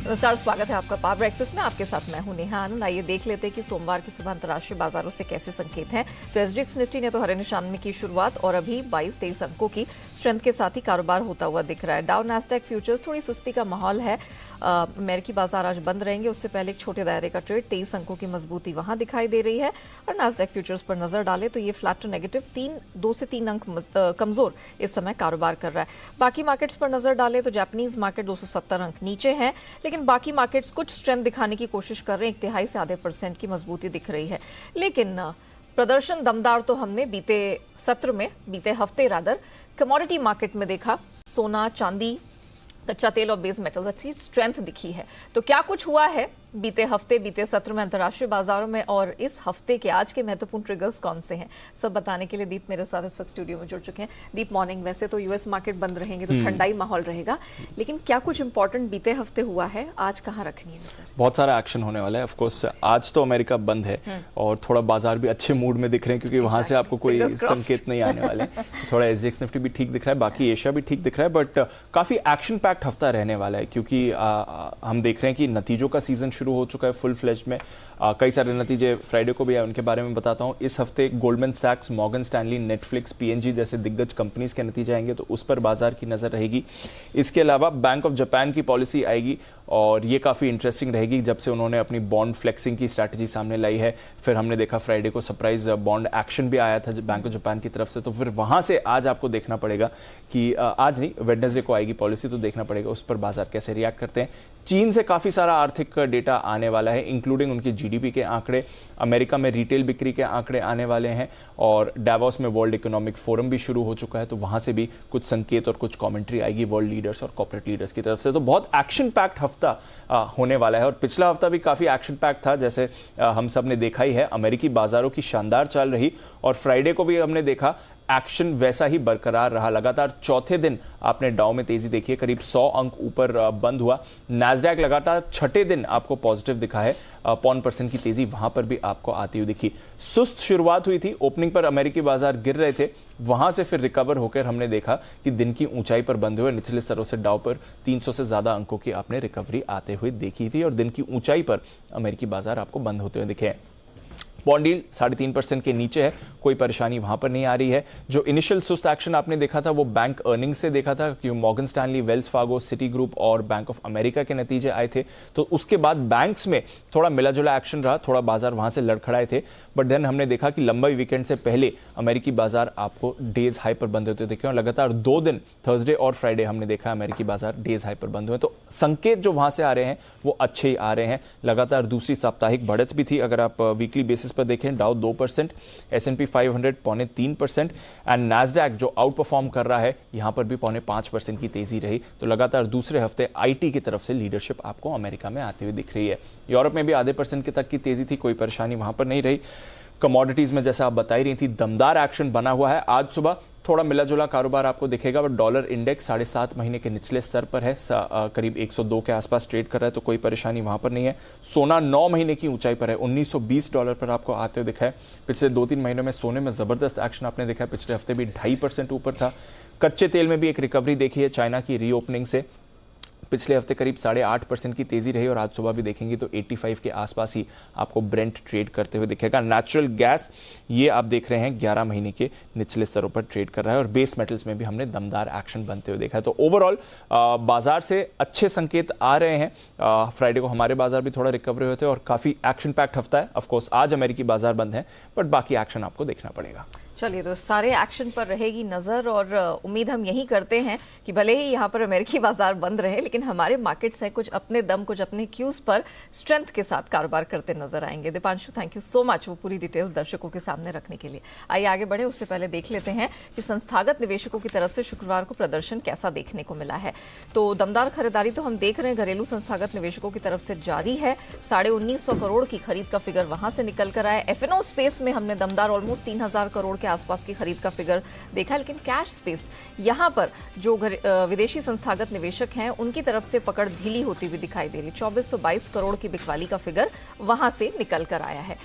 नमस्कार, स्वागत है आपका पावर ब्रेकफास्ट में। आपके साथ मैं हूं नेहा आनंद। आइए देख लेते हैं कि सोमवार की सुबह अंतर्राष्ट्रीय बाजारों से कैसे संकेत हैं। तो एसजीएक्स निफ्टी ने तो हरे निशान में की शुरुआत और अभी 22-23 अंकों की स्ट्रेंथ के साथ ही कारोबार होता हुआ दिख रहा है। डाउ नैस्डैक फ्यूचर्स थोड़ी सुस्ती का माहौल है। अमेरिकी बाजार आज बंद रहेंगे, उससे पहले एक छोटे दायरे का ट्रेड, 23 अंकों की मजबूती वहां दिखाई दे रही है। और नैस्डैक फ्यूचर्स पर नजर डालें तो ये फ्लैट टू नेगेटिव 2 से 3 अंक कमजोर इस समय कारोबार कर रहा है। बाकी मार्केट्स पर नजर डालें तो जापानीज मार्केट 270 अंक नीचे है, लेकिन बाकी मार्केट्स कुछ स्ट्रेंथ दिखाने की कोशिश कर रहे हैं। 1/3 से आधे % की मजबूती दिख रही है, लेकिन प्रदर्शन दमदार तो हमने बीते हफ्ते कमोडिटी मार्केट में देखा। सोना, चांदी, कच्चा तेल और बेस मेटल्स अच्छी स्ट्रेंथ दिखी है। तो क्या कुछ हुआ है बीते सत्र में अंतर्राष्ट्रीय बाजारों में, और इस हफ्ते के आज के महत्वपूर्ण ट्रिगर्स कौन से हैं, सब बताने के लिए दीप मेरे साथ इस वक्त स्टूडियो में जुड़ चुके हैं। दीप, मॉर्निंग। वैसे तो यूएस मार्केट बंद रहेंगे तो ठंडा ही माहौल रहेगा, लेकिन क्या कुछ इंपॉर्टेंट बीते हफ्ते हुआ है, आज कहाँ रखनी है नजर? बहुत सारा एक्शन होने वाला है। ऑफ कोर्स आज तो अमेरिका बंद है और थोड़ा बाजार भी अच्छे मूड में दिख रहे हैं, क्योंकि वहां से आपको कोई संकेत नहीं आने वाले। थोड़ा एसजीएक्स निफ्टी भी ठीक दिख रहा है, बाकी एशिया भी ठीक दिख रहा है, बट काफी एक्शन पैक्ड हफ्ता रहने वाला है, क्योंकि हम देख रहे हैं कि नतीजों का सीजन शुरू हो चुका है फुल फ्लेज में। कई सारे नतीजे फ्राइडे को भी है, उनके बारे में बताता हूं। इस हफ्ते गोल्डमैन सैक्स, मॉर्गन स्टैनली, नेटफ्लिक्स, पीएनजी जैसे दिग्गज कंपनीज के नतीजे आएंगे, तो उस पर बाजार की नजर रहेगी। इसके अलावा बैंक ऑफ जापान की पॉलिसी आएगी और ये काफी इंटरेस्टिंग रहेगी, जब से उन्होंने अपनी बॉन्ड फ्लेक्सिंग की स्ट्रैटेजी सामने लाई है। फिर हमने देखा फ्राइडे को सरप्राइज बॉन्ड एक्शन भी आया था बैंक ऑफ जापान की तरफ से, तो फिर वहां से आज आपको देखना पड़ेगा कि आज नहीं, वेडनेसडे को आएगी पॉलिसी, तो देखना पड़ेगा उस पर बाजार कैसे रिएक्ट करते हैं। चीन से काफी सारा आर्थिक डेटा आने वाला है, इंक्लूडिंग उनकी जीडीपी के आंकड़े। अमेरिका में रिटेल बिक्री के आंकड़े आने वाले हैं, और डावोस में वर्ल्ड इकोनॉमिक फोरम भी शुरू हो चुका है, तो वहां से भी कुछ संकेत और कुछ कमेंट्री आएगी वर्ल्ड लीडर्स और कॉर्पोरेट लीडर्स की तरफ से। तो बहुत एक्शन पैक्ड हफ्ता होने वाला है, और पिछला हफ्ता भी काफी एक्शन पैक्ड था, जैसे हम सब ने देखा ही है। अमेरिकी बाजारों की शानदार चाल रही, और फ्राइडे को भी हमने देखा एक्शन वैसा ही बरकरार रहा। लगातार चौथे दिन आपने डाउ में तेजी देखी है, करीब 100 अंक ऊपर बंद हुआ। नैस्डैक लगातार छठे दिन आपको पॉजिटिव दिखा है, 0.1% की तेजी वहां पर भी आपको आती हुई दिखी। सुस्त शुरुआत हुई थी, ओपनिंग पर अमेरिकी बाजार गिर रहे थे, वहां से फिर रिकवर होकर हमने देखा कि दिन की ऊंचाई पर बंद हुए। निचले स्तरों से डाउ पर 300 से ज्यादा अंकों की आपने रिकवरी आते हुए देखी थी, और दिन की ऊंचाई पर अमेरिकी बाजार आपको बंद होते हुए दिखे हैं। बॉन्ड यील्ड 3.5% के नीचे है, कोई परेशानी वहां पर नहीं आ रही है। जो इनिशियल सुस्त एक्शन आपने देखा था वो बैंक अर्निंग से देखा था, क्योंकि Morgan Stanley, Wells Fargo, city group और बैंक ऑफ अमेरिका के नतीजे आए थे, तो उसके बाद बैंक्स में थोड़ा मिला जुला एक्शन रहा, थोड़ा बाजार वहां से लड़खड़ाए थे। बट देन हमने देखा कि लंबे वीकेंड से पहले अमेरिकी बाजार आपको डेज हाई पर बंद होते दिखे, और लगातार 2 दिन थर्सडे और फ्राइडे हमने देखा अमेरिकी बाजार डेज हाई पर बंद हुए। तो संकेत जो वहां से आ रहे हैं वो अच्छे ही आ रहे हैं। लगातार दूसरी साप्ताहिक बढ़त भी थी, अगर आप वीकली बेसिस पर देखें, डाउ 2%, S&P 500 0.3%, एंड नैस्डैक जो आउट परफॉर्म कर रहा है, यहां पर भी 0.5% की तेजी रही। तो लगातार दूसरे हफ्ते आईटी की तरफ से लीडरशिप आपको अमेरिका में आते हुए दिख रही है। यूरोप में भी आधे % तक की तेजी थी, कोई परेशानी वहां पर नहीं रही। कमोडिटीज में जैसा आप बता ही रही थी, दमदार एक्शन बना हुआ है। आज सुबह थोड़ा मिला जुला कारोबार आपको दिखेगा, बट डॉलर इंडेक्स 7.5 महीने के निचले स्तर पर है, करीब 102 के आसपास ट्रेड कर रहा है, तो कोई परेशानी वहां पर नहीं है। सोना 9 महीने की ऊंचाई पर है, $1920 पर आपको आते हुए दिखा है। पिछले 2-3 महीनों में सोने में जबरदस्त एक्शन आपने देखा है, पिछले हफ्ते भी 2.5% ऊपर था। कच्चे तेल में भी एक रिकवरी देखी है चाइना की रीओपनिंग से, पिछले हफ्ते करीब 8.5% की तेजी रही, और आज सुबह भी देखेंगे तो 85 के आसपास ही आपको ब्रेंट ट्रेड करते हुए दिखेगा। नेचुरल गैस ये आप देख रहे हैं 11 महीने के निचले स्तरों पर ट्रेड कर रहा है, और बेस मेटल्स में भी हमने दमदार एक्शन बनते हुए देखा है। तो ओवरऑल बाजार से अच्छे संकेत आ रहे हैं। फ्राइडे को हमारे बाजार भी थोड़ा रिकवरी हुए थे, और काफी एक्शन पैक्ड हफ्ता है। ऑफकोर्स आज अमेरिकी बाजार बंद है, बट बाकी एक्शन आपको देखना पड़ेगा। चलिए, तो सारे एक्शन पर रहेगी नजर, और उम्मीद हम यही करते हैं कि भले ही यहाँ पर अमेरिकी बाजार बंद रहे, लेकिन हमारे मार्केट्स हैं कुछ अपने दम, कुछ अपने क्यूज पर स्ट्रेंथ के साथ कारोबार करते नजर आएंगे। Deepanshu, thank you so much वो पूरी डिटेल्स दर्शकों के सामने रखने के लिए। आइए आगे बढ़े, उससे पहले देख लेते हैं कि संस्थागत निवेशकों की तरफ से शुक्रवार को प्रदर्शन कैसा देखने को मिला है। तो दमदार खरीदारी तो हम देख रहे हैं घरेलू संस्थागत निवेशकों की तरफ से जारी है। 1950 करोड़ की खरीद का फिगर वहां से निकल कर आया। एफएनओ स्पेस में हमने दमदार ऑलमोस्ट 3000 करोड़ के आसपास की खरीद का फिगर देखा, लेकिन कैश स्पेस यहां पर जो विदेशी संस्थागत निवेशक हैं उनकी तरफ से पकड़ ढीली होती हुई दिखाई दे रही। 2422 करोड़ की बिकवाली का फिगर वहां से निकल कर आया है।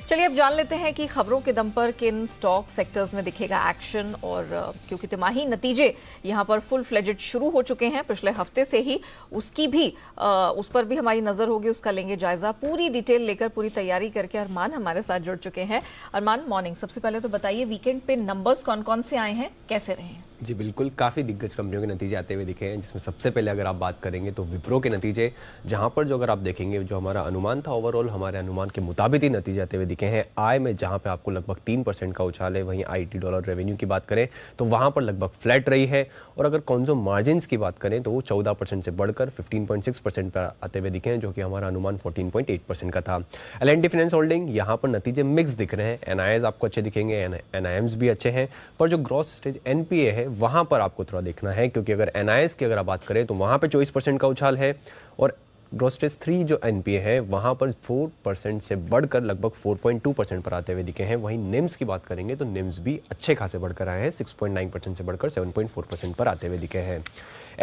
चलिए अब जान लेते हैं कि खबरों के दम पर किन स्टॉक सेक्टर्स में दिखेगा एक्शन। और क्योंकि तिमाही नतीजे यहां पर फुल फ्लेजेड शुरू हो चुके हैं पिछले हफ्ते से ही, उसकी भी उस पर भी हमारी नजर होगी, उसका लेंगे जायजा। पूरी डिटेल लेकर, पूरी तैयारी करके अरमान हमारे साथ जुड़ चुके हैं। अरमान, मॉर्निंग। सबसे पहले तो बताइए वीकेंड पे नंबर्स कौन कौन से आए हैं, कैसे रहे हैं? जी बिल्कुल, काफ़ी दिग्गज कंपनियों के नतीजे आते हुए दिखे हैं, जिसमें सबसे पहले अगर आप बात करेंगे तो विप्रो के नतीजे, जहां पर जो अगर आप देखेंगे जो हमारा अनुमान था ओवरऑल, हमारे अनुमान के मुताबिक ही नतीजे आते हुए दिखे हैं। आय में जहां पे आपको लगभग 3% का उछाल है, वहीं IT डॉलर रेवेन्यू की बात करें तो वहां पर लगभग फ्लैट रही है। और अगर कंज्यूमर मार्जिन्स की बात करें तो वो 14% से बढ़कर 15.6% पर आते हुए दिखे हैं, जो कि हमारा अनुमान 14.8% का था। L&T फाइनेंस होल्डिंग, यहाँ पर नतीजे मिक्स दिख रहे हैं। NIIs आपको अच्छे दिखेंगे, NIMs भी अच्छे हैं, पर जो ग्रॉस स्टेज NPA है वहां पर आपको थोड़ा देखना है, क्योंकि अगर NIIs की अगर आप बात करें तो वहां पे 24% का उछाल है, और ग्रॉस स्टेज 3 जो NPA है वहां पर 4% से बढ़कर लगभग 4.2% पर आते हुए दिखे हैं। वहीं निम्स की बात करेंगे तो निम्स भी अच्छे खासे बढ़कर आए हैं, 6.9% से बढ़कर 7.4% पर आते हुए दिखे हैं।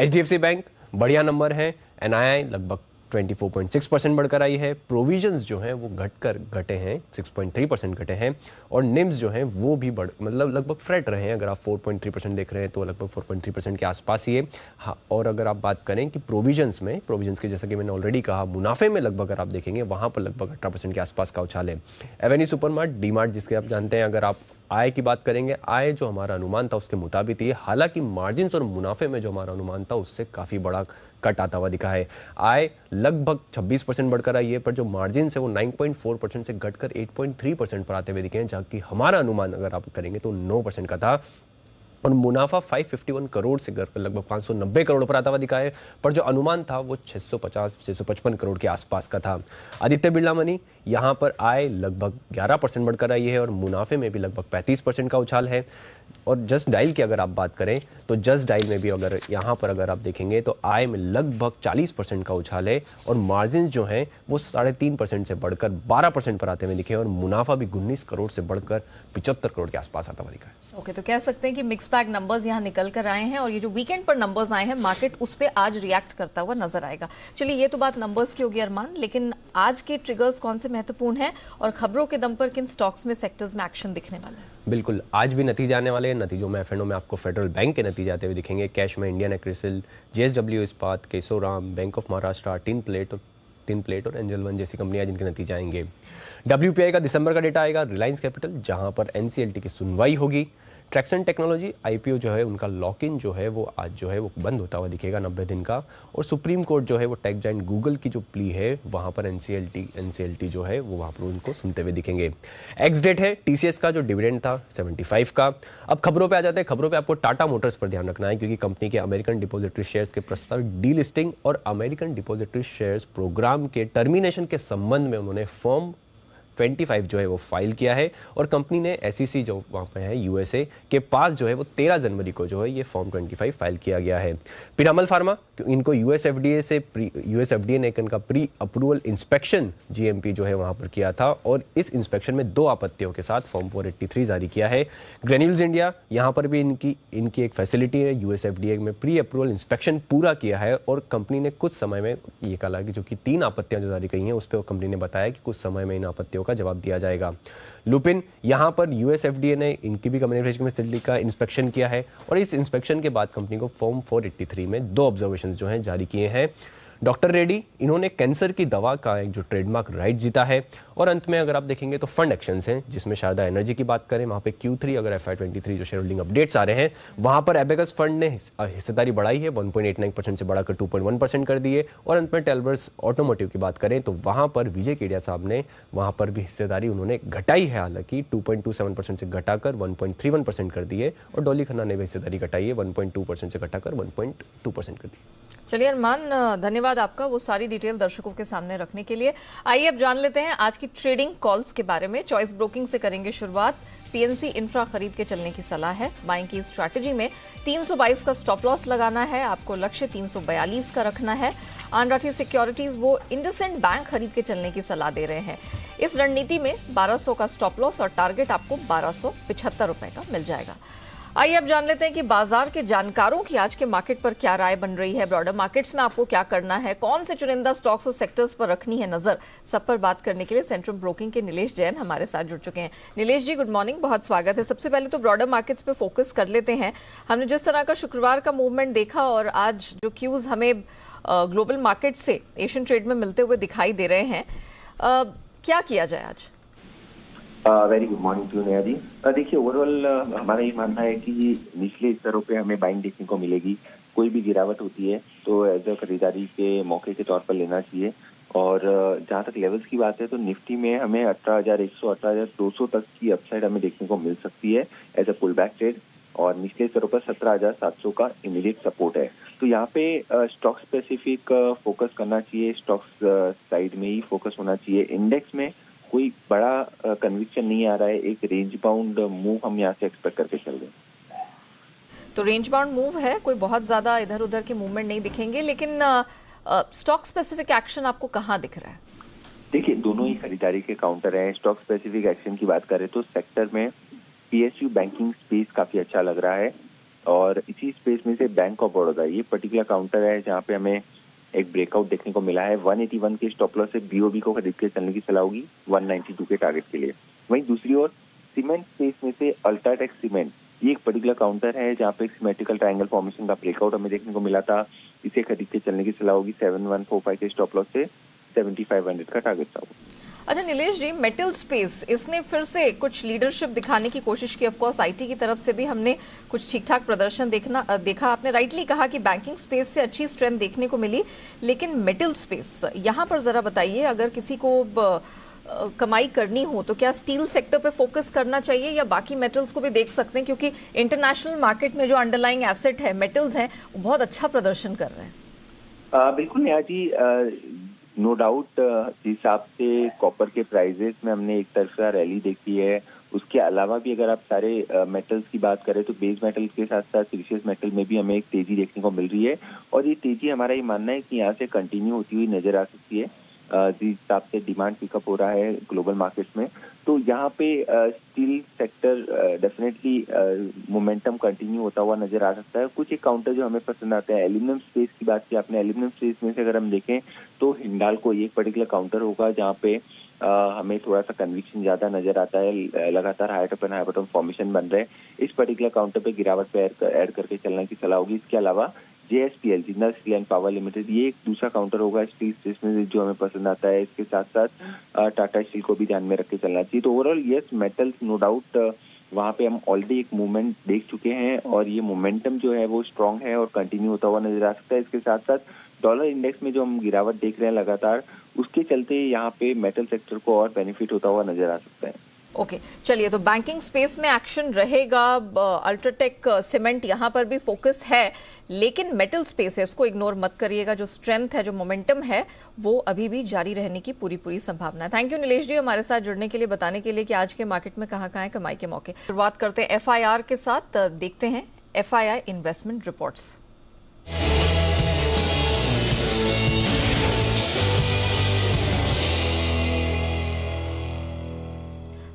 HDFC बैंक बढ़िया नंबर है, NII लगभग 24.6% बढ़कर आई है। प्रोविजंस जो हैं वो घटे हैं, 6.3% घटे हैं, और निम्स जो हैं वो भी मतलब लगभग फ्लैट रहे हैं। अगर आप 4.3% देख रहे हैं तो लगभग 4.3% के आसपास ही है। हाँ, और अगर आप बात करें कि प्रोविजंस के जैसा कि मैंने ऑलरेडी कहा, मुनाफे में लगभग अगर आप देखेंगे वहां पर लगभग 18% के आसपास का उछाल है। एवेन्यू सुपरमार्ट, डीमार्ट, जिसके आप जानते हैं, अगर आप आय की बात करेंगे, आय जो हमारा अनुमान था उसके मुताबिक ही, हालांकि मार्जिन्स और मुनाफे में जो हमारा अनुमान था उससे काफ़ी बड़ा कट आता हुआ दिखा है। आय लगभग 26% बढ़कर आई है, पर जो मार्जिन है वो 9.4% से घटकर 8.3% पर आते हुए दिखे हैं, जबकि हमारा अनुमान अगर आप करेंगे तो 9% का था। और मुनाफा 551 करोड़ से लगभग 590 करोड़ पर आता हुआ दिखा है, पर जो अनुमान था वो 650-655 करोड़ के आसपास का था। आदित्य बिरला मनी, यहाँ पर आय लगभग 11% बढ़कर आई है, और मुनाफे में भी लगभग 35% का उछाल है। और जस्ट डायल की अगर आप बात करें तो जस्ट डायल में भी अगर यहाँ पर अगर आप देखेंगे तो आय में लगभग 40% का उछाल है, और मार्जिन जो हैं वो 3.5% से बढ़कर 12% पर आते हुए दिखे, और मुनाफा भी 19 करोड़ से बढ़कर 75 करोड़ के आसपास आता हुआ दिखा है। ओके, तो कह सकते हैं कि मिक्स बैग नंबर्स यहाँ निकल कर आए हैं, और ये जो वीकेंड पर नंबर्स आए हैं मार्केट उस पर आज रिएक्ट करता हुआ नजर आएगा। चलिए, ये तो बात नंबर्स की होगी अरमान, लेकिन आज के ट्रिगर्स कौन से महत्वपूर्ण हैं और खबरों के दम पर किन स्टॉक्स में, सेक्टर्स में एक्शन दिखने वाला है? बिल्कुल, आज भी नतीजे आने वाले हैं। नतीजों में F&O में आपको फेडरल बैंक के नतीजे आते हुए दिखेंगे। कैश में Indian Acrylics, JSW Ispat, Kesoram, Bank of Maharashtra, Tinplate और एंजल वन जैसी कंपनियां जिनके नतीजे आएंगे। WPI का दिसंबर का डेटा आएगा। रिलायंस कैपिटल, जहां पर NCLT की सुनवाई होगी। ट्रैक्सन टेक्नोलॉजी IPO जो है उनका लॉक इन जो है वो आज जो है वो बंद होता हुआ दिखेगा 90 दिन का। और सुप्रीम कोर्ट जो है वो टेक जाइंट गूगल की जो प्ली है वहाँ पर NCLT जो है वो वहाँ पर उनको सुनते हुए दिखेंगे। एक्स डेट है TCS का जो डिविडेंड था 75 का। अब खबरों पे आ जाते हैं। खबरों पे आपको टाटा मोटर्स पर ध्यान रखना है, क्योंकि कंपनी के अमेरिकन डिपोजिटरी शेयर्स के प्रस्तावित डीलिस्टिंग और अमेरिकन डिपोजिटरी शेयर्स प्रोग्राम के टर्मिनेशन के संबंध में उन्होंने फॉर्म 25 जो है वो फाइल किया है, और कंपनी ने SEC जो वहाँ पे है USA के पास जो है वो 13 जनवरी को जो है ये फॉर्म 25 फाइल किया गया है। पिरामल फार्मा, इनको US FDA ने इनका प्री अप्रूवल इंस्पेक्शन GMP जो है वहाँ पर किया था, और इस इंस्पेक्शन में 2 आपत्तियों के साथ फॉर्म 483 जारी किया है। ग्रेन्यूल्स इंडिया, यहाँ पर भी इनकी एक फैसिलिटी है, US FDA में प्री अप्रूवल इंस्पेक्शन पूरा किया है, और कंपनी ने कुछ समय में ये कहा कि जो कि 3 आपत्तियां जो जारी की हैं उस पर कंपनी ने बताया कि कुछ समय में इन आपत्तियों का जवाब दिया जाएगा। लुपिन, यहां पर US FDA ने इनकी भी मैन्युफैक्चरिंग फैसिलिटी का इंस्पेक्शन किया है, और इस इंस्पेक्शन के बाद कंपनी को फॉर्म 483 में 2 ऑब्जर्वेशंस जो हैं जारी किए हैं। डॉक्टर रेड्डी, इन्होंने कैंसर की दवा का एक जो ट्रेडमार्क राइट जीता है। और अंत में अगर आप देखेंगे तो फंड एक्शंस हैं, जिसमें शारदा एनर्जी की बात करें, वहाँ पे Q3 अगर FY23 जो शेयर होल्डिंग अपडेट्स आ रहे हैं वहाँ पर एबेकस फंड ने हिस्सेदारी बढ़ाई है, 1.89% से बढ़ाकर 2.1% कर दी है। और अंत में टेलवर्स ऑटोमोटिव की बात करें तो वहाँ पर विजय केडिया साहब ने वहाँ पर भी हिस्सेदारी उन्होंने घटाई है, हालांकि 2.27% से घटाकर 1.31% कर दी है। और डॉली खन्ना ने भी हिस्सेदारी घटाई है, 1.2% से घटाकर 1.2% कर दी। चलिए अरमान, धन्यवाद आपका वो सारी डिटेल दर्शकों के सामने रखने के लिए। आइए अब जान लेते हैं आज की ट्रेडिंग कॉल्स के बारे में। चॉइस ब्रोकिंग से करेंगे शुरुआत। PNC इंफ्रा खरीद के चलने की सलाह है। बाइंग की स्ट्रैटेजी में 322 का स्टॉप लॉस लगाना है, आपको लक्ष्य 342 का रखना है। आनराठी सिक्योरिटीज वो इंडसइंड बैंक खरीद के चलने की सलाह दे रहे हैं। इस रणनीति में 1200 का स्टॉप लॉस और टारगेट आपको 1275 रुपए का मिल जाएगा। आइए अब जान लेते हैं कि बाजार के जानकारों की आज के मार्केट पर क्या राय बन रही है। ब्रॉडर मार्केट्स में आपको क्या करना है, कौन से चुनिंदा स्टॉक्स और सेक्टर्स पर रखनी है नजर, सब पर बात करने के लिए सेंट्रम ब्रोकिंग के नीलेश जैन हमारे साथ जुड़ चुके हैं। नीलेश जी, गुड मॉर्निंग, बहुत स्वागत है। सबसे पहले तो ब्रॉडर मार्केट्स पे फोकस कर लेते हैं। हमने जिस तरह का शुक्रवार का मूवमेंट देखा और आज जो क्यूज हमें ग्लोबल मार्केट से एशियन ट्रेड में मिलते हुए दिखाई दे रहे हैं, क्या किया जाए आज? Very good morning to Neha ji. देखिए, ओवरऑल हमारा ये मानना है कि निचले स्तरों पे हमें बाइंग देखने को मिलेगी। कोई भी गिरावट होती है तो एज अ खरीदारी के मौके के तौर पर लेना चाहिए। और जहाँ तक लेवल्स की बात है तो निफ्टी में हमें 18,100 18,200 तक की अपसाइड हमें देखने को मिल सकती है as a pull back trade, और निचले स्तरों पर 17,700 का इमीडिएट सपोर्ट है। तो यहाँ पे स्टॉक स्पेसिफिक फोकस करना चाहिए, स्टॉक्स साइड में ही फोकस होना चाहिए। इंडेक्स में कोई बड़ा कन्विक्शन नहीं आ रहा है, एक रेंज बाउंड मूव हम यहाँ से एक्सपेक्ट करके चल रहे हैं। तो रेंज बाउंड मूव है, कोई बहुत ज्यादा इधर उधर के मूवमेंट नहीं दिखेंगे, लेकिन स्टॉक स्पेसिफिक एक्शन आपको कहाँ दिख रहा है? देखिए, दोनों ही खरीदारी के काउंटर हैं। स्टॉक स्पेसिफिक एक्शन की बात करें तो सेक्टर में पीएसयू बैंकिंग स्पेस काफी अच्छा लग रहा है, और इसी स्पेस में से बैंक ऑफ बड़ौदा ये पर्टिकुलर काउंटर है जहाँ पे हमें एक ब्रेकआउट देखने को मिला है। 181 के स्टॉप लॉस से बीओबी को खरीद के चलने की सलाह होगी 192 के टारगेट के लिए। वहीं दूसरी ओर सीमेंट स्पेस में से अल्ट्राटेक सीमेंट ये एक पर्टिकुलर काउंटर है जहाँ पे एक सिमेट्रिकल ट्रायंगल फॉर्मेशन का ब्रेकआउट हमें देखने को मिला था। इसे खरीद के चलने की सलाह होगी 7145 के स्टॉप लॉस से 7500 का टारगेट होगा। अच्छा नीलेश जी, मेटल स्पेस इसने फिर से कुछ लीडरशिप दिखाने की कोशिश की। ऑफकोर्स आईटी की तरफ से भी हमने कुछ ठीक ठाक प्रदर्शन देखा। आपने राइटली कहा कि बैंकिंग स्पेस से अच्छी स्ट्रेंथ देखने को मिली, लेकिन मेटल स्पेस यहाँ पर जरा बताइए, अगर किसी को कमाई करनी हो तो क्या स्टील सेक्टर पे फोकस करना चाहिए या बाकी मेटल्स को भी देख सकते हैं, क्योंकि इंटरनेशनल मार्केट में जो अंडरलाइंग एसेट है, मेटल्स हैं, वो बहुत अच्छा प्रदर्शन कर रहे हैं? बिल्कुल नेहा जी, नो डाउट जिस हिसाब से कॉपर के प्राइजेस में हमने एक तरफा रैली देखी है, उसके अलावा भी अगर आप सारे मेटल्स की बात करें तो बेस मेटल के साथ साथ प्रीशियस मेटल में भी हमें एक तेजी देखने को मिल रही है, और ये तेजी हमारा ये मानना है कि यहाँ से कंटिन्यू होती हुई नजर आ सकती है जिस हिसाब से डिमांड पिकअप हो रहा है ग्लोबल मार्केट्स में। तो यहाँ पे steel sector definitely momentum continue होता हुआ नजर आ सकता है। कुछ एक काउंटर जो हमें पसंद आते हैं, एल्यूमिनियम स्पेस की बात की आपने, एल्यूमिनियम स्पेस में से अगर हम देखें तो हिंडाल्को ये एक पर्टिकुलर काउंटर होगा जहाँ पे हमें थोड़ा सा कन्विक्शन ज्यादा नजर आता है। लगातार high top and high bottom formation बन रहे हैं, इस पर्टिकुलर काउंटर पे गिरावट पे ऐड करके चलने की सलाह होगी। इसके अलावा JSPL Jindal steel and power limited ये एक दूसरा काउंटर होगा स्टील स्पेस में जो हमें पसंद आता है। इसके साथ साथ टाटा स्टील को भी ध्यान में रख के चलना चाहिए। तो overall yes, metals no doubt वहाँ पे हम ऑलरेडी एक मूवमेंट देख चुके हैं, और ये मोमेंटम जो है वो स्ट्रांग है और कंटिन्यू होता हुआ नजर आ सकता है। इसके साथ साथ डॉलर इंडेक्स में जो हम गिरावट देख रहे हैं लगातार, उसके चलते यहाँ पे मेटल सेक्टर को और बेनिफिट होता हुआ नजर आ सकता है। ओके, चलिए, तो बैंकिंग स्पेस में एक्शन रहेगा, अल्ट्राटेक सीमेंट यहाँ पर भी फोकस है, लेकिन मेटल स्पेस है, इसको इग्नोर मत करिएगा। जो स्ट्रेंथ है, जो मोमेंटम है, वो अभी भी जारी रहने की पूरी संभावना है। थैंक यू नीलेश जी हमारे साथ जुड़ने के लिए, बताने के लिए कि आज के मार्केट में कहाँ है कमाई के मौके। शुरुआत करते हैं FIR के साथ, देखते हैं FII इन्वेस्टमेंट रिपोर्ट्स।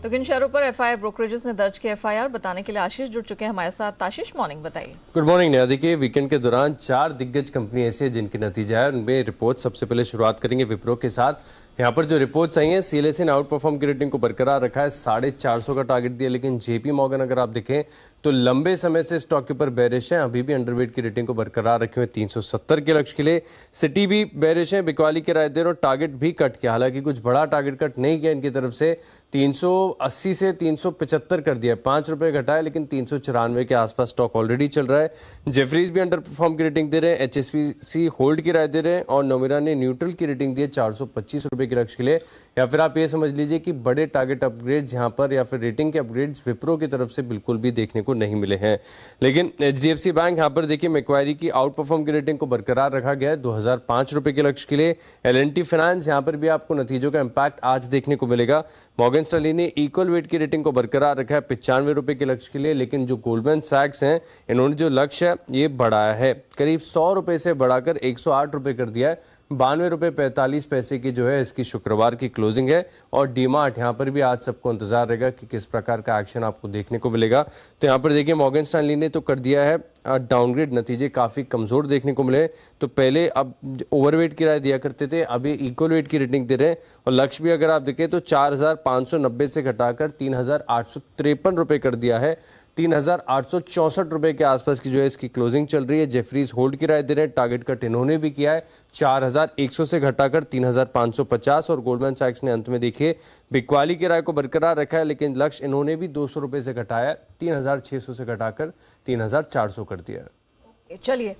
तो किन शेयरों पर FII ब्रोकरेजेस ने दर्ज किया FIR, बताने के लिए आशीष जुड़ चुके हैं हमारे साथ। आशीष, मॉर्निंग, बताइए। Good morning Neha. देखिए, वीकेंड के दौरान 4 दिग्गज कंपनी ऐसी है जिनके नतीजा है, उनमें रिपोर्ट सबसे पहले शुरुआत करेंगे विप्रो के साथ। यहाँ पर जो रिपोर्ट्स आई हैं, CLSA ने आउट परफॉर्म की रेटिंग को बरकरार रखा है, 450 का टारगेट दिया, लेकिन JP मॉर्गन अगर आप देखें तो लंबे समय से स्टॉक के ऊपर बेरिश है, अभी भी अंडरवेट की रेटिंग को बरकरार रखे हुए 370 के लक्ष्य के लिए। सिटी भी बेरिश है, बिकवाली के राय दे रहे और टारगेट भी कट किया, हालांकि कुछ बड़ा टारगेट कट नहीं किया इनकी तरफ से। 380 से 375 कर दिया, 5 रुपए घटाए, लेकिन 394 के आसपास स्टॉक ऑलरेडी चल रहा है। जेफरीज भी अंडर परफॉर्म की रेटिंग दे रहे हैं, HSBC होल्ड की राय दे रहे हैं, और नोमिरा ने न्यूट्रल की रेटिंग दी है 425 रुपए के लक्ष्य के लिए। या फिर आप ये समझ लीजिए कि बड़े टारगेट अपग्रेड्स यहाँ पर या फिर रेटिंग के अपग्रेड्स विप्रो की तरफ से बिल्कुल भी देखने को नहीं मिले हैं। लेकिन HDFC बैंक यहाँ पर देखिए मैक्वायरी की आउट परफॉर्म की रेटिंग को बरकरार रखा गया है 2005 रुपए के लक्ष्य के लिए। L&T फाइनेंस यहाँ पर भी आपको नतीजों का इंपैक्ट आज देखने को मिलेगा। मॉर्गन स्टैनली ने इक्वल वेट की रेटिंग को बरकरार रखा है 95 रुपए के लक्ष्य के लिए, लेकिन जो गोल्डमैन सैक्स हैं इन्होंने जो लक्ष्य है ये बढ़ाया है, करीब 100 रुपए से बढ़ाकर 108 रुपए कर दिया है 92.45 की जो है इसकी शुक्रवार की क्लोजिंग है। और डीमार्ट यहाँ पर भी आज सबको इंतजार रहेगा कि किस प्रकार का एक्शन आपको देखने को मिलेगा। तो यहाँ पर देखिए मॉर्गन स्टैनली ने तो कर दिया है डाउनग्रेड, नतीजे काफ़ी कमज़ोर देखने को मिले। तो पहले अब ओवरवेट की राय दिया करते थे, अभी इक्वल वेट की रेटिंग दे रहे हैं। और लक्ष्य भी अगर आप देखें तो 4,590 से घटाकर 3,853 रुपये कर दिया है। 3,864 रुपये के आसपास की जो है इसकी क्लोजिंग चल रही है। जेफरीज होल्ड की राय दे रहे हैं, टारगेट कट इन्होंने भी किया है 4,100 से घटाकर 3,550। और गोल्डमैन सैक्स ने अंत में देखिए बिकवाली की राय को बरकरार रखा है, लेकिन लक्ष्य इन्होंने भी 200 रुपये से घटाया, 3,600 से घटाकर 3,400 कर दिया है। चलिए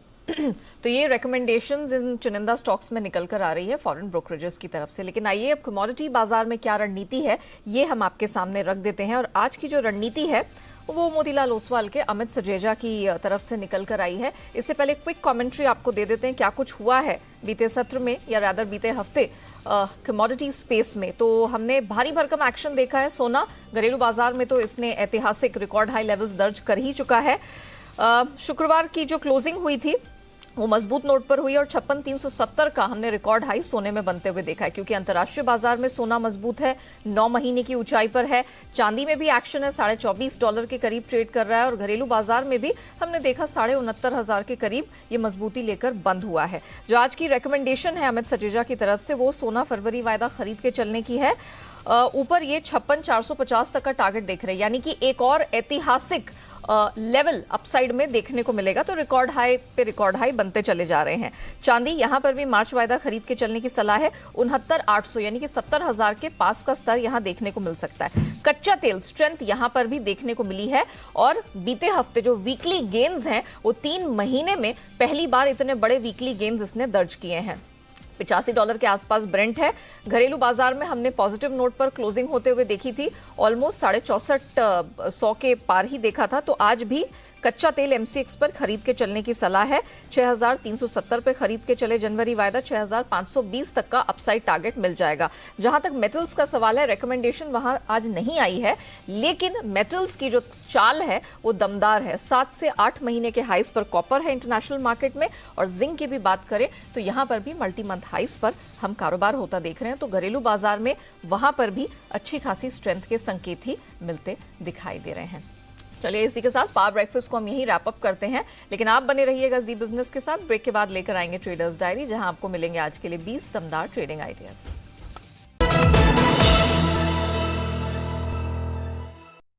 तो ये रिकमेंडेशंस इन चुनिंदा स्टॉक्स में निकल कर आ रही है फॉरेन ब्रोकरेजेस की तरफ से। लेकिन आइए अब कमोडिटी बाजार में क्या रणनीति है ये हम आपके सामने रख देते हैं। और आज की जो रणनीति है वो मोतीलाल ओसवाल के अमित सजेजा की तरफ से निकल कर आई है। इससे पहले क्विक कमेंट्री आपको दे देते हैं क्या कुछ हुआ है बीते सत्र में या रादर बीते हफ्ते कमोडिटी स्पेस में। तो हमने भारी भरकम एक्शन देखा है। सोना घरेलू बाजार में तो इसने ऐतिहासिक रिकॉर्ड हाई लेवल्स दर्ज कर ही चुका है। शुक्रवार की जो क्लोजिंग हुई थी वो मजबूत नोट पर हुई और 56,370 का हमने रिकॉर्ड हाई सोने में बनते हुए देखा है, क्योंकि अंतर्राष्ट्रीय बाजार में सोना मजबूत है, 9 महीने की ऊंचाई पर है। चांदी में भी एक्शन है, $24.5 के करीब ट्रेड कर रहा है। और घरेलू बाजार में भी हमने देखा 69,500 के करीब ये मजबूती लेकर बंद हुआ है। जो आज की रिकमेंडेशन है अमित सजेजा की तरफ से वो सोना फरवरी वायदा खरीद के चलने की है। ऊपर ये 56,450 तक का टारगेट देख रहे हैं, यानी कि एक और ऐतिहासिक लेवल अपसाइड में देखने को मिलेगा। तो रिकॉर्ड हाई पे रिकॉर्ड हाई बनते चले जा रहे हैं। चांदी यहां पर भी मार्च वायदा खरीद के चलने की सलाह है। 69,800 यानी कि 70,000 के पास का स्तर यहां देखने को मिल सकता है। कच्चा तेल स्ट्रेंथ यहां पर भी देखने को मिली है। और बीते हफ्ते जो वीकली गेन्स हैं वो 3 महीने में पहली बार इतने बड़े वीकली गेन्स इसने दर्ज किए हैं। $85 के आसपास ब्रेंट है। घरेलू बाजार में हमने पॉजिटिव नोट पर क्लोजिंग होते हुए देखी थी, ऑलमोस्ट 64,500 के पार ही देखा था। तो आज भी कच्चा तेल एमसीएक्स पर खरीद के चलने की सलाह है। 6,370 पे खरीद के चले जनवरी वायदा 6,520 तक का अपसाइड टारगेट मिल जाएगा। जहां तक मेटल्स का सवाल है, रिकमेंडेशन वहां आज नहीं आई है, लेकिन मेटल्स की जो चाल है वो दमदार है। 7 से 8 महीने के हाइस पर कॉपर है इंटरनेशनल मार्केट में। और जिंक की भी बात करें तो यहां पर भी मल्टी मंथ हाइस पर हम कारोबार होता देख रहे हैं। तो घरेलू बाजार में वहां पर भी अच्छी खासी स्ट्रेंथ के संकेत ही मिलते दिखाई दे रहे हैं। चलिए इसी के साथ पावर ब्रेकफास्ट को हम यही रैप अप करते हैं, लेकिन आप बने रहिएगा जी बिजनेस के साथ। ब्रेक के बाद लेकर आएंगे ट्रेडर्स डायरी, जहां आपको मिलेंगे आज के लिए 20 दमदार ट्रेडिंग आइडियाज।